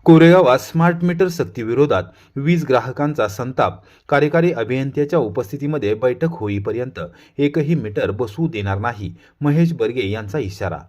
कोरेगावात smart meter सक्तीविरोधात वीज ग्राहकांचा संताप. कार्यकारी अभियंत्याच्या उपस्थितीमध्ये बैठक होईपर्यंत एकही मीटर बसवू देणार नाही, महेश बर्गे यांचा इशारा.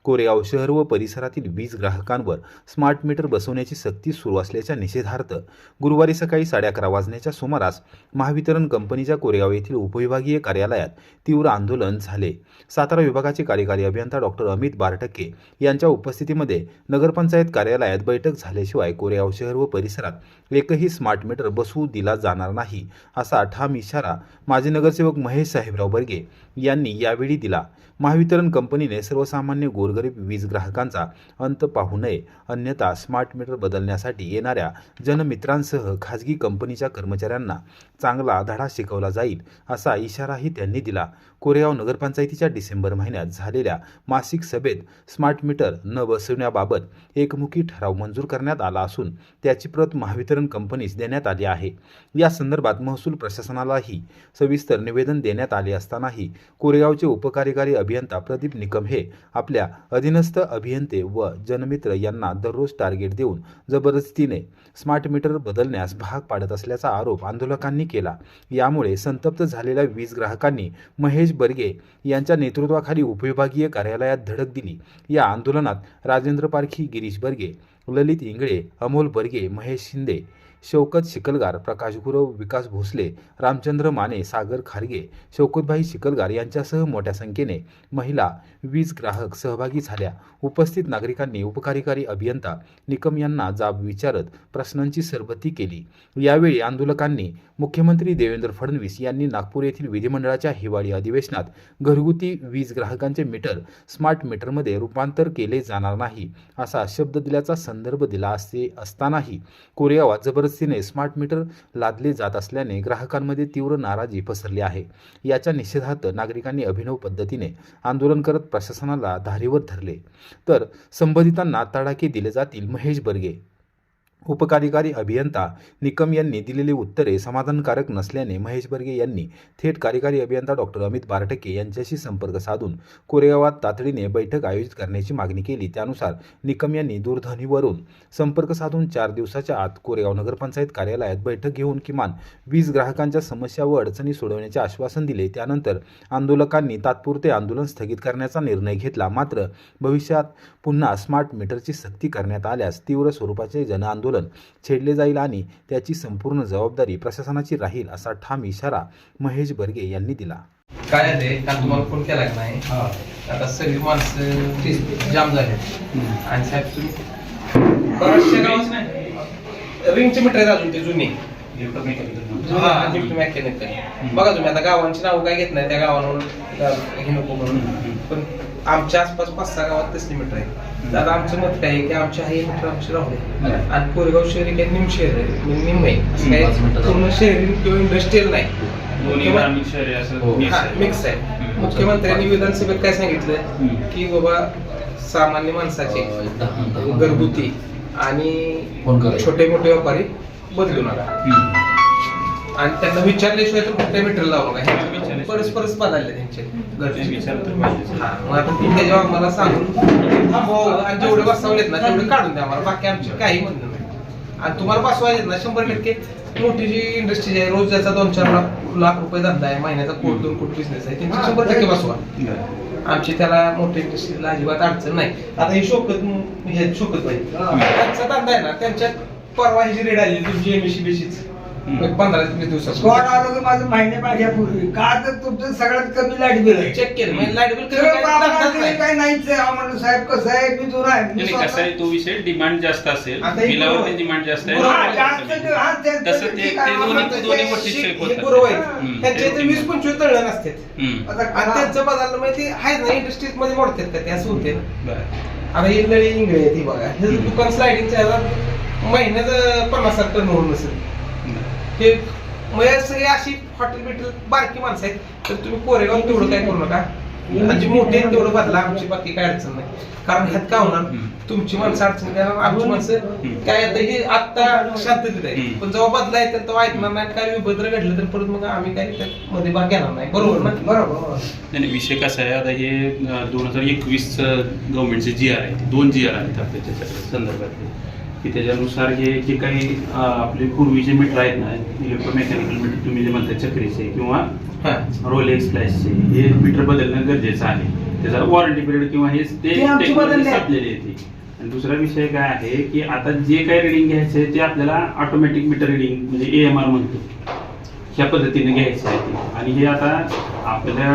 कोरेगाव शहर व परिसरातील वीज ग्राहकांवर स्मार्ट मीटर बसवण्याची सक्ती सुरू असल्याच्या निषेधार्थ गुरुवारी सकाळी 11:30 वाजण्याच्या सुमारास महावितरण कंपनीच्या कोरेगाव येथील उपविभागीय कार्यालयात तीव्र आंदोलन झाले. सातारा विभागाचे कार्यकारी अभियंता डॉक्टर अमित बारटक्के यांच्या उपस्थितीमध्ये नगरपंचायत कार्यालयात बैठक झाल्याशिवाय कोरेगाव शहर व परिसरात एकही स्मार्ट मीटर बसवू दिला जाणार नाही, असा ठाम इशारा माजी नगरसेवक महेश साहेबराव बर्गे यांनी यावेळी दिला. महावितरण कंपनीने सर्वसामान्य गोरगरीब वीज ग्राहकांचा अंत पाहू नये, अन्यथा स्मार्ट मीटर बदलण्यासाठी येणाऱ्या जनमित्रांसह खाजगी कंपनीच्या कर्मचाऱ्यांना चांगला धडा शिकवला जाईल, असा इशाराही त्यांनी दिला. कोरेगाव नगरपंचायतीच्या डिसेंबर महिन्यात झालेल्या मासिक सभेत स्मार्ट मीटर न बसवण्याबाबत एकमुखी ठराव मंजूर करण्यात आला असून त्याची प्रत महावितरण कंपनीस देण्यात आली आहे. या संदर्भात महसूल प्रशासनालाही सविस्तर निवेदन देण्यात आले असतानाही कोरेगावचे उपकार्यकारी अभियंता प्रदीप निकम हे आपल्या अधीनस्थ अभियंते व जनमित्र यांना दररोज टार्गेट देऊन जबरदस्तीने स्मार्ट मीटर बदलण्यास भाग पाडत असल्याचा आरोप आंदोलकांनी केला. यामुळे संतप्त झालेल्या वीज ग्राहकांनी महेश बर्गे यांच्या नेतृत्वाखाली उपविभागीय कार्यालयात धडक दिली. या आंदोलनात राजेंद्र पारखी, गिरीश बर्गे, ललित इंगळे, अमोल बर्गे, महेश शिंदे, शौकत शिकलगार, प्रकाश गुरव, विकास भोसले, रामचंद्र माने, सागर खारगे, शौकतभाई शिकलगार यांच्यासह मोठ्या संख्येने महिला वीज ग्राहक सहभागी झाल्या. उपस्थित नागरिकांनी उपकार्यकारी अभियंता निकम यांना जाब विचारत प्रश्नांची सरबत्ती केली. यावेळी आंदोलकांनी मुख्यमंत्री देवेंद्र फडणवीस यांनी नागपूर येथील विधिमंडळाच्या हिवाळी अधिवेशनात घरगुती वीज ग्राहकांचे मीटर स्मार्ट मीटरमध्ये रूपांतर केले जाणार नाही, असा शब्द दिल्याचा संदर्भ दिला असतानाही कोरेगावात जबरदस्तीने स्मार्ट मीटर लादले जात असल्याने ग्राहकांमध्ये तीव्र नाराजी पसरली आहे. याच्या निषेधार्थ नागरिकांनी अभिनव पद्धतीने आंदोलन करत प्रशासनाला धारेवर धरले, तर संबंधितांना तडाखे दिले जातील. महेश बर्गे उपकार्यकारी अभियंता निकम यांनी दिलेली उत्तरे समाधानकारक नसल्याने महेश बर्गे यांनी थेट कार्यकारी अभियंता डॉक्टर अमित बारटक्के यांच्याशी संपर्क साधून कोरेगावात तातडीने बैठक आयोजित करण्याची मागणी केली. त्यानुसार निकम यांनी दूरध्वनीवरून संपर्क साधून 4 दिवसाच्या आत कोरेगाव नगरपंचायत कार्यालयात बैठक घेऊन किमान वीज ग्राहकांच्या समस्या व अडचणी सोडवण्याचे आश्वासन दिले. त्यानंतर आंदोलकांनी तात्पुरते आंदोलन स्थगित करण्याचा निर्णय घेतला. मात्र भविष्यात पुन्हा स्मार्ट मीटरची सक्ती करण्यात आल्यास तीव्र स्वरूपाचे जनआंदोलन छेडले जाईल आणि त्याची संपूर्ण जबाबदारी प्रशासनाची राहील, असा ठाम इशारा महेश बर्गे यांनी दिला. काय आहे काल तुम्हाला फोन केला नाही, आता सगळी माणसं जाम झाले आणि साहेब तुम्ही बऱ्याचशा गावात नाही रिंगचे मीटर आहेत अजून ते जुने बघा तुम्ही. आता गावांची नाव काय घेत नाही, त्या गावांवर हे नको म्हणून, पण आमच्या आसपास 5-6 गावात तसली मीटर आहे. आता आमचं मत काय आहे की आमच्या हे मीटर आमचे राहू दे. आणि कोरेगाव शहरी काही निम शहर आहे, निम आहे, पूर्ण शहरी किंवा इंडस्ट्रियल नाही, मिक्स आहे. मुख्यमंत्र्यांनी विधानसभेत काय सांगितलं की बाबा सामान्य माणसाचे घरगुती आणि छोटे मोठे व्यापारी बदलू नका आणि त्यांना विचारल्याशिवाय तर कुठल्या मीटर लावू नका. परस्परच बदलले त्यांचे घरचे. मग आता ते जेव्हा मला सांगून आणि जेवढे बसवलेत ना तेवढे काढून द्या आम्हाला, बाकी आमचे काही म्हणणं नाही. आणि तुम्हाला बसवायचे ना 100% मोठी जी इंडस्ट्री आहे, रोज ज्याचा 2-4 लाख रुपये धंदा आहे, महिन्याचा 1-2 कोटी बिझनेस आहे, त्यांची 100% बसवा. आमची त्याला मोठ्या इंडस्ट्रीला अजिबात अडचण नाही. आता हे शोकत पाहिजे त्यांचा धंदा आहे ना, त्यांच्यात परवा ही जी रेड आली तुमची एमएससीबीचीच 15-20 दिवसात स्पॉट आलं तर माझं महिन्यापूर्वी का तर तुमचं सगळ्यात कमी लाईट बिल आहे. चेक केलं म्हणजे लाईट बिल काय नाहीच आहे. म्हणलं साहेब कसं आहे, मी जुना आहे, कसं आहे तो विषय डिमांड जास्त असेल, बिलावरती डिमांड जास्त आहे, तसं ते दोन्ही गोष्टी त्यांच्या इथे 20-25 तळण असतात आणि त्यांचं बदललं म्हणजे ते आहे ना इंडस्ट्रीज मध्ये मोडतात का ते असं होते. आता ही नळी इंगळे ती बघा, हे दुकान स्लायडिंगच्या महिन्याचं 50-60 टन होऊन नसेल. हे म्हणजे सगळी अशी हॉटेल बिटेल बारकी माणसं आहेत, तर तुम्ही कोरेगाव तेवढं काय करू नका. म्हणजे मोठे आहेत तेवढं बदला, आमची बाकी काय अडचण नाही. कारण ह्यात काय होणार, तुमची माणसं अडचण देणार, आमची माणसं काय आता हे आत्ता शांततेत आहे, पण जेव्हा बदला येतात तेव्हा ऐकणार नाही. काय विभद्र घडलं तर परत मग आम्ही काय मध्ये भाग घेणार नाही. बरोबर ना? बरोबर. नाही, विषय कसा आहे, आता हे 2021 गव्हर्नमेंटचे GR आहे, 2 GR आहेत आपल्या त्याच्या संदर्भातले. की त्याच्यानुसार हे जे काही आपले पूर्वीचे मीटर आहेत ना, इलेक्ट्रोमेकॅनिकल मीटर तुम्ही जे म्हणता चक्रीचे किंवा रोलेक्स फ्लॅशचे, हे मीटर बदलणं गरजेचं आहे. त्याचा वॉरंटी पिरियड किंवा हे ते आमची टेक्नॉलॉजी बदलली आहे. संपलेली आहे ती. आणि दुसरा विषय काय आहे की आता जे काही रिडिंग घ्यायचं आहे ते आपल्याला ऑटोमॅटिक मीटर रिडिंग म्हणजे AMR म्हणतो, ह्या पद्धतीने घ्यायचं आहे ते. आणि हे आता आपल्या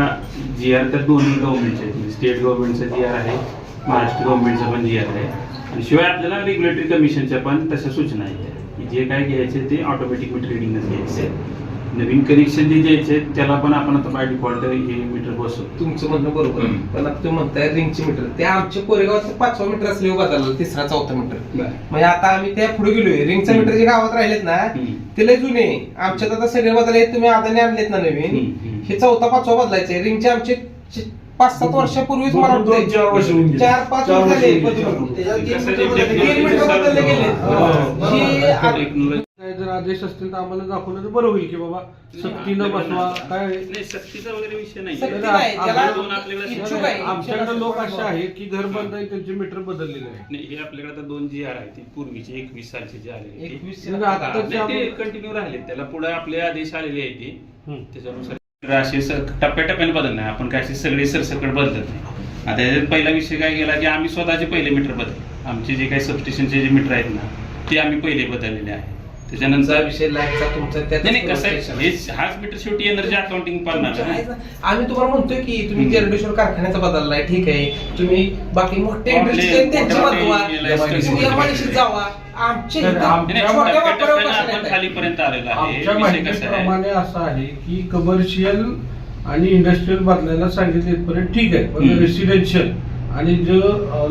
GR तर दोन्ही गव्हर्नमेंटचे आहेत, स्टेट गव्हर्नमेंटचा GR आहे, महाराष्ट्र गव्हर्नमेंटचा पण GR आहे. आणि शिवाय आपल्याला रेग्युलेटरी कमिशनच्या पण तशा सूचना आहेत की जे काय घ्यायचे ते ऑटोमॅटिक मीटर रिडिंगच घ्यायचे आहे. नवीन कनेक्शन जे द्यायचे त्याला पण आपण आता बाय डिफॉल्ट हे मीटर बसवतो. तुमचं म्हणणं बरोबर आहे. पण आता तुम्ही म्हणताय रिंगचे मीटर, ते आमच्या कोरेगावात 5वा मीटर असले बदललं, 3रा 4था मीटर. म्हणजे आता आम्ही त्या पुढे गेलोय. रिंगचं मीटर जे गावात राहिलेत ना ते लय जुने, आमच्यात आता सगळे बदलले. तुम्ही आदाने आणलेत ना नवीन, हे 4था 5वा बदलायचे. रिंगचे आमचे 5-7 वर्षापूर्वीच मला वाटतं 4-5 वर्ष झाले बदलून. बदलले गेले. काय जर आदेश असतील तर आम्हाला दाखवलं तर बरं होईल की बाबा सक्तीनं बसवा काय. नाही, सक्तीचा वगैरे विषय नाही. सक्ती नाही, त्याला दोन आपल्याकडे इच्छुक आहे. आमच्याकडे लोक असे आहेत की घर बंद आहे त्यांचे मीटर बदललेले आहे. नाही, हे आपल्याकडे आता 2 GR आहेत, ते पूर्वीचे 21 सालचे जे आलेले ते. 21 म्हणजे आत्ताचे ते कंटिन्यू राहिले, त्याला पुढे आपले आदेश आलेले आहेत ते. त्याच्यानुसार असे टप्प्याटप्प्याने बदलणार, आपण काय असे सगळे सरसकट बदलत नाही. आता याच्यात पहिला विषय काय गेला की आम्ही स्वतःचे पहिले मीटर बदलले. आमचे जे काही सबस्टेशनचे जे मीटर आहेत ना ते आम्ही पहिले बदललेले आहे. त्याच्यानंतर विषय लाईटचा तुमचा नाही कसं आहे, हाच मीटर शेवटी एनर्जी अकाउंटिंग पाळणार आहे. आम्ही तुम्हाला म्हणतोय की तुम्ही तेरडेश्वर कारखान्याचा बदललाय, ठीक आहे. तुम्ही बाकी मोठे इंडस्ट्री त्यांची बदलवा, तुम्ही एमआयडीसीत जावा. आमच्या इथं छोट्या वापरावर कशाला आपण येताय? खालीपर्यंत आलेला आहे. आमच्या विषय कसा आहे, माहितीप्रमाणे असं आहे की कमर्शियल आणि इंडस्ट्रियल बदलायला सांगितले इथपर्यंत ठीक आहे, पण रेसिडेन्शियल आणि जे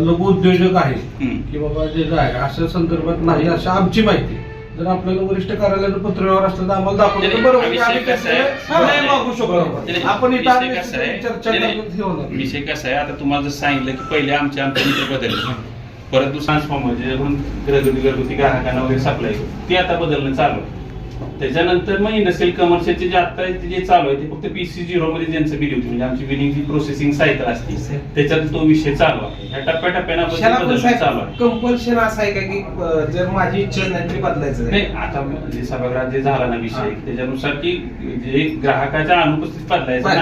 लघु उद्योजक आहे की बाबा जे आहे अशा संदर्भात नाही, असं आमची माहिती. जर आपल्याला वरिष्ठ कार्यालयाचं पत्रव्यवहार असलं तर आम्हाला दाखवलं तर बरोबर की आम्ही नाही मागू शकतो. आपण इथं आम्ही चर्चा करण्यात हे होणार. विषय कसा आहे, आता तुम्हाला जर सांगितलं की पहिले आमचे मीटर बदलले, परत ट्रान्सफॉर्मर जे आपण घरगुती ग्राहकांना वगैरे सप्लाय ते आता बदलणं चालू आहे. त्याच्यानंतर मग इंडस्ट्रियल कमर्शियलचे जे आता जे चालू आहे ते फक्त PC0 मध्ये ज्यांचं बिल होती, म्हणजे आमची बिलिंग जी प्रोसेसिंग सायकल असते त्याच्यात तो विषय चालू आहे. ह्या टप्प्याटप्प्याने आपण ते बदलणं चालू आहे. कंपल्शन असं आहे का की जर माझी इच्छा नाही तरी बदलायचं नाही, आता जे सभागृहात जे झाला ना विषय त्याच्यानुसार की जे ग्राहकाच्या अनुपस्थित बदलायचं ना,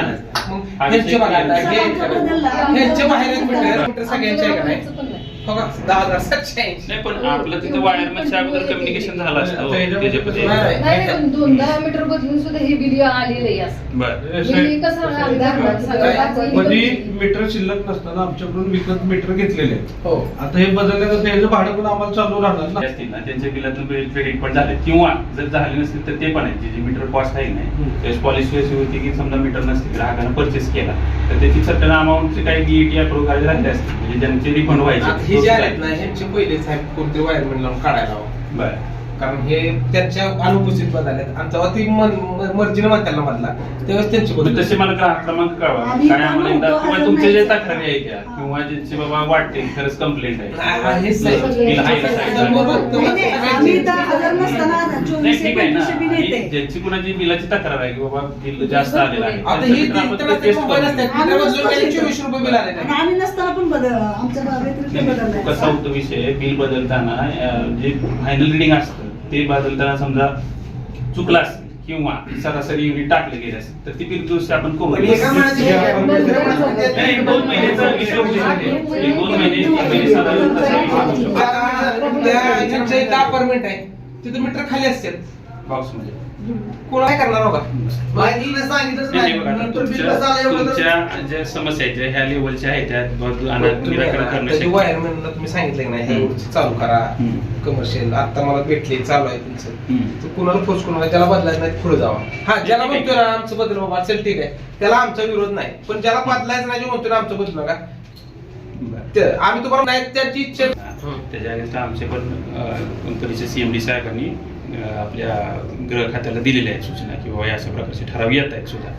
हा विषय ह्यांच्या बाहेर मीटर सगळ्यांच्या आहे का नाही? हो का? 10,780. नाही, पण आपलं तिथं वायरमनच्या अगोदर कम्युनिकेशन झालं असतं हो, त्याच्यामध्ये. नाही पण 2-10 मीटर बदलून सुद्धा हे बिल आलेलं आहे असं. बरं. हे कसं कधी मीटर शिल्लक नसताना आमच्याकडून विकत मीटर घेतलेले आहेत. हो. आता हे बदलल्यानंतर ह्याचं भाडं पण आम्हाला चालू राहणार ना. असतील ना त्यांच्या बिलातून क्रेडिट पण झाले, किंवा जर झाले नसतील तर ते पण आहे जे मीटर कॉस्ट आहे नाही त्याची पॉलिसी अशी होती की समजा मीटर नसतील ग्राहकानं परचेस केला तर त्याची सर्टन अमाऊंटची काही DET अप्रूव्ह करायला राहिले असते, म्हणजे ज्यांचे रिफंड व्हायचे. हे जे आहेत ना ह्यांचे पहिलेच आहे कोणते वायरमॅन लावून काढायला हवं. बरं. कारण हे त्यांच्या अनुपस्थित बदलले आणि जेव्हा ती मर्जीने त्यांना बदला त्यावेळेस त्यांची पण तसे मला ग्राहक क्रमांक कळवा काय आम्हाला एकदा, किंवा तुमचे जे तक्रारी आहेत त्या किंवा ज्यांची बाबा वाटते खरंच कंप्लेंट आहे हेच नाही. बिल आहे नाही, ठीक आहे ना. आणि ज्यांची कुणाची बिलाची तक्रार आहे की बाबा बिल जास्त आलेलं आहे आता ही इंटरनेट मोबाईल असतात मीटर बदलून गेले 24 रुपये बिल आले नाही. आम्ही नसताना पण आमच्या व्यतिरिक्त बदललाय. कसा होतो विषय, बिल बदलताना जे फायनल रिडिंग असतं ते बदलताना समजा चुकला असेल किंवा सरासरी युनिट टाकले गेले असेल तर ती बिल दुरुस्ती आपण करू. पण एका महिन्याची नाही, 2 महिन्याचा विषय होऊ शकते. 2 महिने साधारण तसा विषय होऊ शकतो. त्या ज्यांच्या इथं अपार्टमेंट आहे तिथे मीटर खाली असतात बॉक्समध्ये. कोण काय करणार बघा. नाही, बघा, आता तुमच्या ज्या समस्या आहेत ह्या लेवलच्या आहेत त्या निराकरण करण्यासाठी वायरमॅनला तुम्ही सांगितलं की नाही ह्या रोडची चालू करा कमर्शियल. आता मला भेटले चालू आहे तुमचं, तर कुणाला फोर्स कोणाला ज्याला बदलायचं नाही पुढे जावा. हा ज्याला म्हणतोय ना आमचं बदल बाबा चल ठीक आहे त्याला आमचा विरोध नाही, पण ज्याला बदलायचं नाही जो म्हणतोय ना आमचं बदलू नका आम्ही तुम्हाला नाही त्याची इच्छा. त्याच्या अगेन्स्ट आमचे पण कंपनीचे CMD साहेबांनी आपल्या गृह खात्याला दिलेल्या आहेत सूचना की बाबा अशा प्रकारचे ठराव येत आहेत सुद्धा,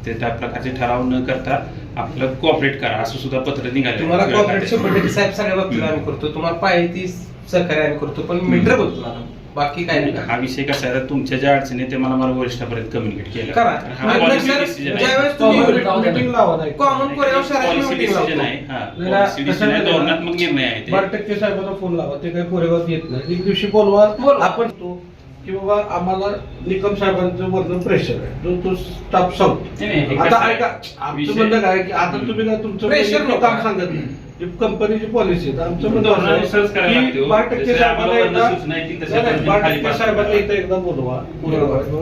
ते त्या प्रकारचे ठराव न करता आपल्याला कोऑपरेट करा असं सुद्धा पत्र निघालं. तुम्हाला कोऑपरेट 100% साहेब सगळ्या बाबतीत आम्ही करतो, तुम्हाला पाहिजे ती सहकार्य आम्ही करतो, पण मीटर बदलतो ना बाकी काय नाही हा विषय कसा आहे, तुमच्या ज्या अडचणी आहेत ते मला वरिष्ठापर्यंत कम्युनिकेट केलं करा. हा आणि policy नंतर decision आहे. ज्यावेळेस तुम्ही मीटिंग लावा नाही. कॉमन कोरेगाव शहराची पॉलिसी मीटिंग डिसिजन लावतो. आहे, हा नाही, पॉलिसी कसं डिसिजन आहे, आहे, धोरणात्मक निर्णय आहे ते. 12% साहेबांना फोन लावा, ते काही कोरेगावात येत नाही. एक दिवशी बोलवा बोलवा. आपण तो की बाबा आम्हाला निकम साहेबांचं वरनं प्रेशर आहे जो तो स्टाफ सांगतो. नाही, नाही, हे आता कसं आहे, ऐका आमचं विषय- म्हणणं काय की आता तुम्ही काय तुमचं Pressure वैयक्तिक नको. काम सांगत नाही, जी कंपनीची पॉलिसी आहे. आमचं म्हणणं असं आहे धोरणानुसारच करायला लागते की हो. 12% जसे आम्हाला साहेबांना वरनं एकदा- सूचना आहे ती तशा नाही, नाही, पद्धतीने 12% खाली पास साहेबांना करा. इथं एकदा बोलवा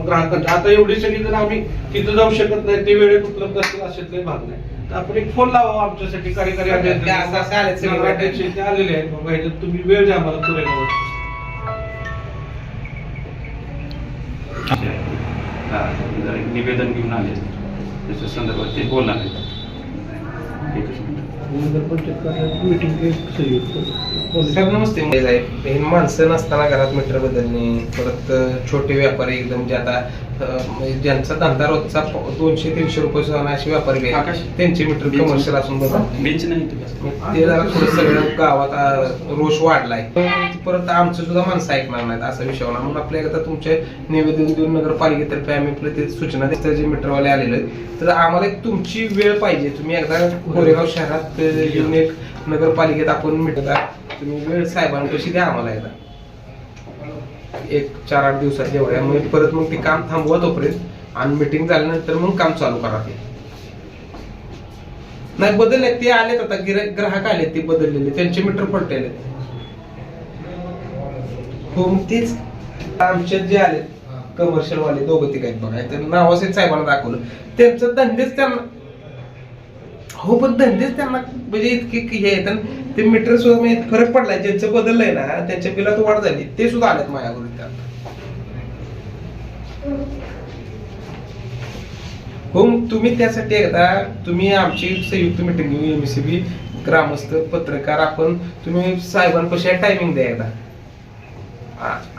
ग्राहकांच्या. आता एवढी सगळी जर आम्ही तिथं जाऊ शकत नाही, ते वेळेत उपलब्ध असतील अशातले भाग नाही, तर आपण एक फोन लावा आमच्यासाठी कार्यकारी ते असं- असं आलेत सगळे. नगराध्यक्ष ते आलेले आहेत बाबा ह्याच्यात तुम्ही वेळ द्या आम्हाला कोरेगावात. हा, जरा एक निवेदन घेऊन आले त्याच्या संदर्भात ते बोलणार आहेत. एकच मिनिट. साहेब नमस्ते. हे माणसं नसताना घरात मीटर बदलणे, परत छोटे व्यापारी एकदम जे आता म्हणजे ज्यांचा धंदा रोजचा 200-300 रुपये सुद्धा असे व्यापारी बी आहेत. आकाश. त्यांचे मीटर कमर्शियल असून बदल बेंच नाही इथे बस. ते जरा थोडं सगळ्या गावात रोष वाढलाय. परत आमचं सुद्धा माणसं ऐकणार नाहीत असा विषय होणार. म्हणून आपल्या एकदा तुमचे निवेदन देऊन नगरपालिकेतर्फे आम्ही आपलं ते सूचना देतो जे मीटरवाले आलेले आहेत. तर आम्हाला एक तुमची वेळ पाहिजे. तुम्ही एकदा कोरेगाव शहरात येऊन एक नगरपालिकेत आपण मीटर तुम्ही वेळ साहेबांपाशी द्या आम्हाला एकदा 1-4-8 दिवसात एवढ्या. मग परत मग ते काम थांबवा तोपर्यंत आणि मीटिंग झाल्यानंतर मग काम चालू करा. ते नाही बदलले ते आलेत आता ग्राहक आले ते बदललेले त्यांचे मीटर पडलेले. हो मग तेच आमचे जे आले कमर्शियल वाले दोघं ते आहेत बघा तर नावासेच साहेबांना दाखवलं त्यांचं धंदेच त्यांना. हो पण धंदेच त्यांना म्हणजे इतके हे आहेत आणि ते मीटर सुद्धा म्हणजे फरक पडलाय. ज्यांचं बदललंय ना त्यांच्या बिलात वाढ झाली ते सुद्धा आलेत माझ्याकडून. हो मग तुम्ही त्यासाठी एकदा तुम्ही आमची संयुक्त मीटिंग घेऊ MSCB ग्रामस्थ पत्रकार आपण तुम्ही साहेबांपाशी टायमिंग द्या एकदा.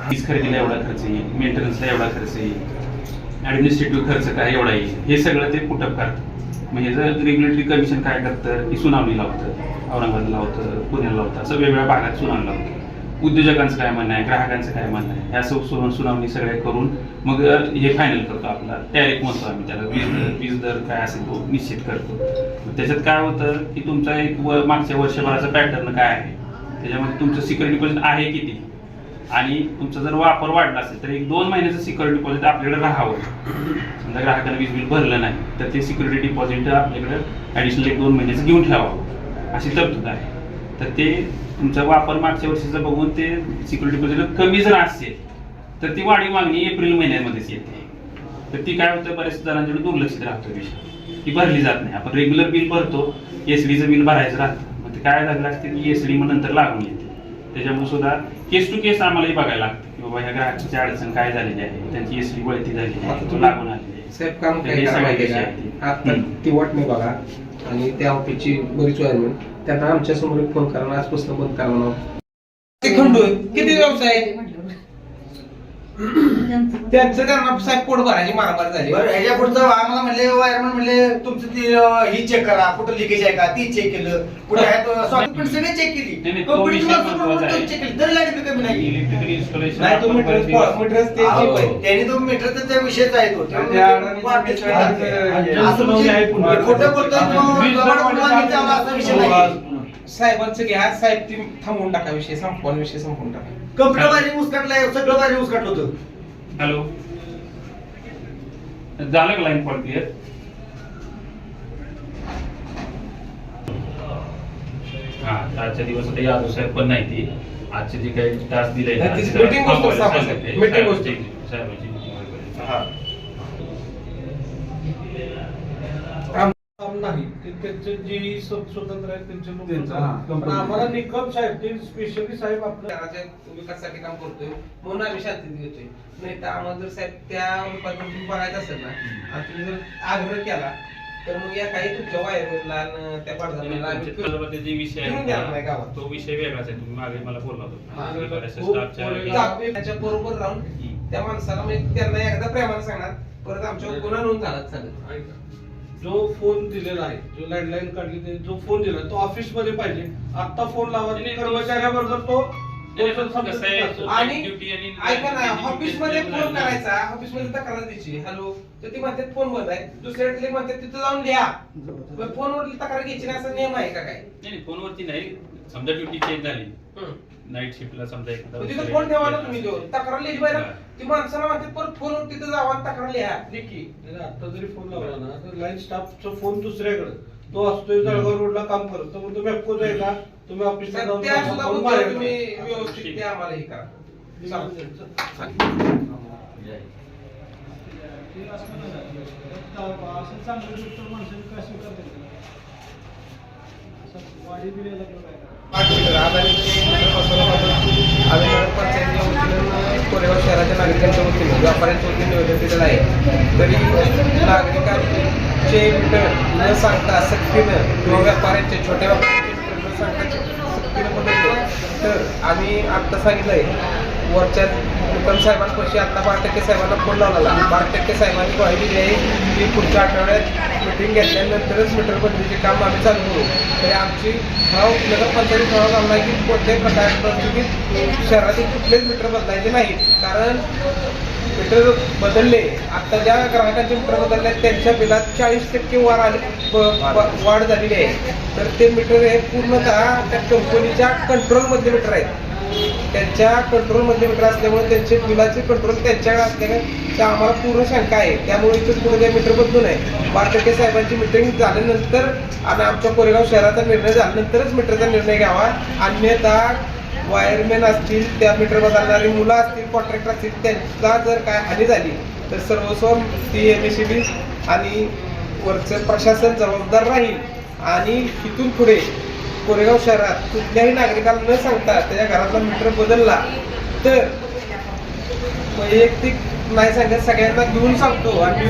वीज खरेदीला एवढा खर्च येईल, मेंटेनन्सला एवढा खर्च येईल, ऍडमिनिस्ट्रेटिव्ह खर्च काय एवढा येईल, हे सगळं ते पुटअप करतात. म्हणजे जर रेग्युलेटरी कमिशन काय करतं की सुनावणी लावतं, औरंगाबादला लावतं, पुण्याला लावतं, असं वेगवेगळ्या भागात सुनावणी लावतं. उद्योजकांचं काय म्हणणं आहे, ग्राहकांचं काय म्हणणं आहे, ह्या सुनावणी सगळ्या करून मग हे फायनल करतो. आपला टॅरिफ म्हणतो आम्ही त्याला, वीज दर काय असेल तो निश्चित करतो. त्याच्यात काय होतं की तुमचा एक मागच्या वर्षभराचा पॅटर्न काय आहे, त्याच्यामध्ये तुमचं सिक्युरिटी डिपॉझिट आहे किती, आणि तुमचा जर वापर वाढला असेल तर 1-2 महिन्याचं सिक्युरिटी डिपॉझिट आपल्याकडे राहावं. समजा ग्राहकांना वीज बिल भरलं नाही तर ते सिक्युरिटी डिपॉझिट आपल्याकडे ॲडिशनल 1-2 महिन्याचं घेऊन ठेवावं अशी तरतूद आहे. तर ते तुमचा वापर मागच्या वर्षीचा बघून ते सिक्युरिटी डिपॉझिट कमी जर असेल तर ती वाढीव मागणी एप्रिल महिन्यामध्येच येते. तर ती काय होतं, बऱ्याच जणांकडे दुर्लक्षित राहतो विषय, ती भरली जात नाही. आपण रेग्युलर बिल भरतो, एसडीचं बिल भरायचं राहतं, मग ते काय झालं असते की एसडी मग नंतर लागून येते. त्याच्यामुळे सुद्धा केस टू केस आम्हालाही बघायला लागतं की बाबा ह्या ग्राहकाची अडचण काय झालेली आहे, त्यांची एसडी वळती झालेली आहे, तो लागून आलेली आहे. साहेब काम तर काय हे करा सगळ्या माहितीये विषय का? आहेत. आता ती वाट नाही बघा आणि त्या ऑफिसची बरीच वायरमेंट त्यांना आमच्या समोर एक फोन करा, आजपासून बंद करा म्हणून. ते खंडू आहे. किती व्यवसाय आहे? त्यांचं त्यांना साहेब पोट भरायची मारामार झाली. बरं ह्याच्या पुढचं आम्हाला म्हणले वायरमन म्हणले तुमचं ती ही चेक करा, कुठं लिकेज आहे का ती चेक केलं, कुठे पण सगळे चेक नाही, केली, नाही, तो कंपनीची विषय माणसं महत्त्वाचा आहे. पण चेक केली तरी लाईट बिल कमी नाही. इलेक्ट्रिकल इन्स्टॉलेशन नाही तो मीटर ते जे अहो, पाहिजे. त्यांनी तो मीटरचा त्या विषयच आहे तो. आणि त्या अडाणीचं वाटच मीटर नाही. आहे. असं म्हणजे आहे पुन्हा. खोटं बोलतोय किंवा लबाड बोलतोय त्याला असा विषय नाही. साहेबांचं घ्या साहेब ती थांबवून टाका विषय संपवून विषय संपवून टाका. कम्प्युटर वायरिंग उसकाटलाय, सगळं वायरिंग उसकाटलं होतं. हॅलो, झालं का लाईन कॉल क्लिअर? हा, आजच्या दिवस आता यादव साहेब पण नाही ती आजचे जे काही टास्क दिले नाही, ती meeting गोष्ट साहेब, meeting गोष्ट. साहेबांची meeting वगैरे. हा. काम नाही ते त्यांचे जी स्वतंत्र आहेत त्यांचे लोक त्यांचं, करतात. हा, पण कंपनी. आम्हाला निकम साहेब ते स्पेशली साहेब आपलं शहराच्या विकासासाठी काम करतोय म्हणून आम्ही शांतीत घेतोय. नाही तर आम्हाला जर साहेब त्या रूपात तुम्ही बघायचं असेल ना आणि तुम्ही जर आग्रह केला तर मग या काही तुमच्या वायरमॅनला आणि त्या पडद्याला आम्ही तुमच्या जे विषय फिरून द्यायला नाही आहे गावात. तो विषय वेगळाच आहे. तुम्ही मागे मला बोलला हा. होता बऱ्याचशा खूप स्टाफच्या त्याच्या बरोबर राहून त्या माणसाला म्हणजे त्यांना एकदा प्रेमाने सांगणार परत आमच्यावर गुन्हा नोंद झालाच चालेल. जो फोन दिलेला आहे, जो लँडलाईन काढली ते जो फोन दिला तो ऑफिस मध्ये पाहिजे. आता फोन लावा नाही, कर्मचाऱ्याबरोबर तो कसं आहे, आणि duty आणि ऐका ना, duty ऑफिसमध्ये duty फोन करायचा, ऑफिसमध्ये तक्रार द्यायची, हॅलो, तर ती म्हणतात फोन बंद आहे, दुसऱ्याकडे म्हणतात तिथं जाऊन लिहा. मग फोनवर तक्रार घ्यायची नाही, असा नियम आहे का काय? नाही फोनवरती नाही, समजा ड्युटी चेंज झाली हं. नाईट शिफ्टला समजा एखादा मग तिथं फोन ठेवा ना तुम्ही देऊन, तक्रार लिहिली पाहिजे ना. ती माणसाला म्हणतात परत फोनवर तिथं जावा आणि तक्रार लिहा, लेखी. आता जरी फोन लावला ना तर लाईन स्टाफचा फोन दुसऱ्याकडे तो असतोय जळगाव रोडला काम करत तर म्हणतो मॅपको जायचा तुम्ही ऑफिसला जाऊन त्या सुद्धा फोन मुद्दा मारायचा. तुम्ही व्यवस्थित द्या आम्हाला हे करा. चालेल. आम्ही नगरपंचायतीच्या वतीनं कोरेगाव शहराच्या नागरिकांच्या वतीनं व्यापाऱ्यांच्या वतीने निवेदन दिलेलं आहे. तरी नागरिकांचे मीटर न सांगता सक्तीनं किंवा व्यापाऱ्यांचे छोट्या व्यापाऱ्यांचे मीटर न सांगता सक्तीनं बदलले तर आम्ही आत्ता सांगितलंय वरच्या उत्तम साहेबांपाशी आता 12% साहेबांना फोन लावला. 12% साहेबांनी ग्वाही दिली आहे की पुढच्या आठवड्यात मीटिंग घेतल्यानंतरच मीटर बदलीचे काम आम्ही चालू करू. तरी आमची ठराव नगरपंचायती ठराव लावला की कोणत्याही प्रकारच्या परिस्थितीत शहरातील कुठलेच मीटर बदलायचे नाहीत. कारण मीटर बदलले, आता ज्या ग्राहकांचे मीटर बदलले त्यांच्या बिलात 40% वाढ झालेली आहे. तर ते मीटर हे पूर्णतः त्या कंपनीच्या कंट्रोलमधले मीटर आहेत. त्यांच्या कंट्रोलमधले मीटर असल्यामुळे त्यांचे बिलाचे कंट्रोल त्यांच्याकडे असल्याने आम्हाला पूर्ण शंका आहे. त्यामुळे इथं पुढे काही मीटर बदलू नये. 12% साहेबांची मीटिंग झाल्यानंतर आणि आमच्या कोरेगाव शहराचा निर्णय झाल्यानंतरच मीटरचा निर्णय घ्यावा. अन्यथा वायरमॅन असतील, त्या मीटर बदलणारी मुलं असतील, कॉन्ट्रॅक्टर असतील, त्यांना जर काय हानी झाली तर सर्वस्व ती MSEB आणि वरचं प्रशासन जबाबदार राहील. आणि इथून पुढे कोरेगाव शहरात कुठल्याही नागरिकाला न सांगता त्याच्या घरातला मीटर बदलला तर वैयक्तिक नाही सांगत सगळ्यांना घेऊन सांगतो आणि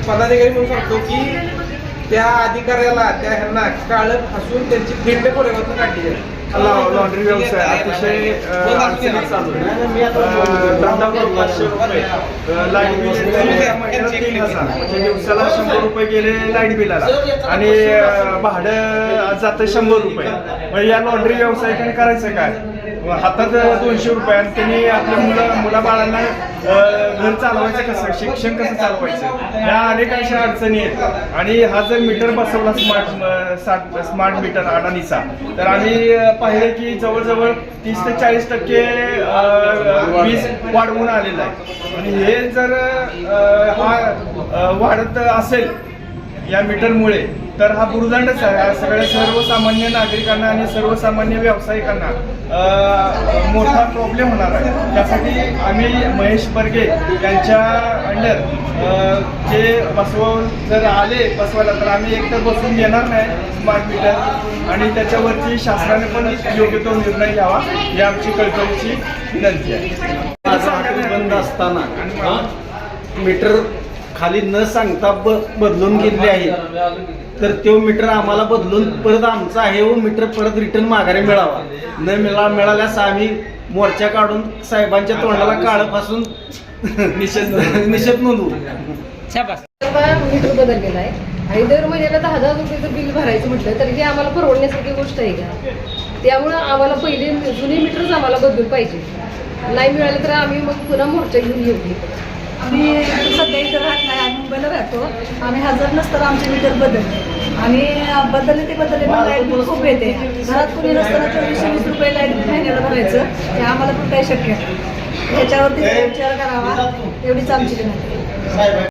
पदाधिकारी म्हणून सांगतो की त्या अधिकाऱ्याला त्या ह्यांना काळं फसून त्यांची खिंड कोरेगावातून काढली जाईल. लॉन्ड्री व्यवसाय अतिशय अडचणीत चालू आहे. धंदा 500 रुपये, लाईट बिल महिन्याला 3000, म्हणजे दिवसाला 100 रुपये गेले लाईट बिलाला आणि भाडं जातं 100 रुपये. म्हणजे या लॉन्ड्री व्यवसायिकाने करायचं काय? हातात 200 रुपये आणि त्यांनी आपल्या मुलाबाळांना घर चालवायचं कसं, शिक्षण कसं चालवायचं, या अनेक अशा अडचणी आहेत. आणि हा जर मीटर बसवला स्मार्ट मीटर अडाणीचा तर आम्ही पाहिले की जवळजवळ 30 ते 40% वीज वाढवून आलेलं आहे. आणि हे जर हा वाढत असेल या मीटरमुळे तर हा भुर्दंडच आहे. सगळ्या सर्वसामान्य नागरिकांना आणि सर्वसामान्य व्यावसायिकांना मोठा प्रॉब्लेम होणार आहे. त्यासाठी आम्ही महेश बर्गे यांच्या अंडर जे जर आले बसवायला तर आम्ही एकतर बसून घेणार नाही स्मार्ट मीटर आणि त्याच्यावरती शासनाने पण योग्य तो निर्णय घ्यावा ही आमची कळकळीची विनंती आहे. बंद असताना मीटर खाली न सांगता बदलून गेलेले आहे तर तो मीटर आम्हाला बदलून परत आमचा आहे व मीटर परत रिटर्न माघारी मिळावा. न मिळाल्यास आम्ही मोर्चा काढून साहेबांच्या तोंडाला काळं फासून निषेध नोंदवू. मीटर बदललेला आहे आणि दर महिन्याला 10,000 रुपयाचं बिल भरायचं म्हटलं तर हे आम्हाला परवडण्यासारखी गोष्ट आहे का? त्यामुळं आम्हाला पहिले जुने मीटरच आम्हाला बदलून पाहिजे. नाही मिळालं तर आम्ही मग पुन्हा मोर्चा घेऊन येऊ. आम्ही सध्या इथं राहत नाही, आम्ही मुंबईला राहतो. आम्ही हजर नसताना आमचे मीटर बदलले आणि बदलले पण लाईट बिल खूप येते. घरात कुणी नसताना 24-20 रुपये लाईट बिल महिन्याला भरायचं हे आम्हाला पण काही शक्य नाही. ह्याच्यावरती विचार करावा एवढीच आमची विनंती.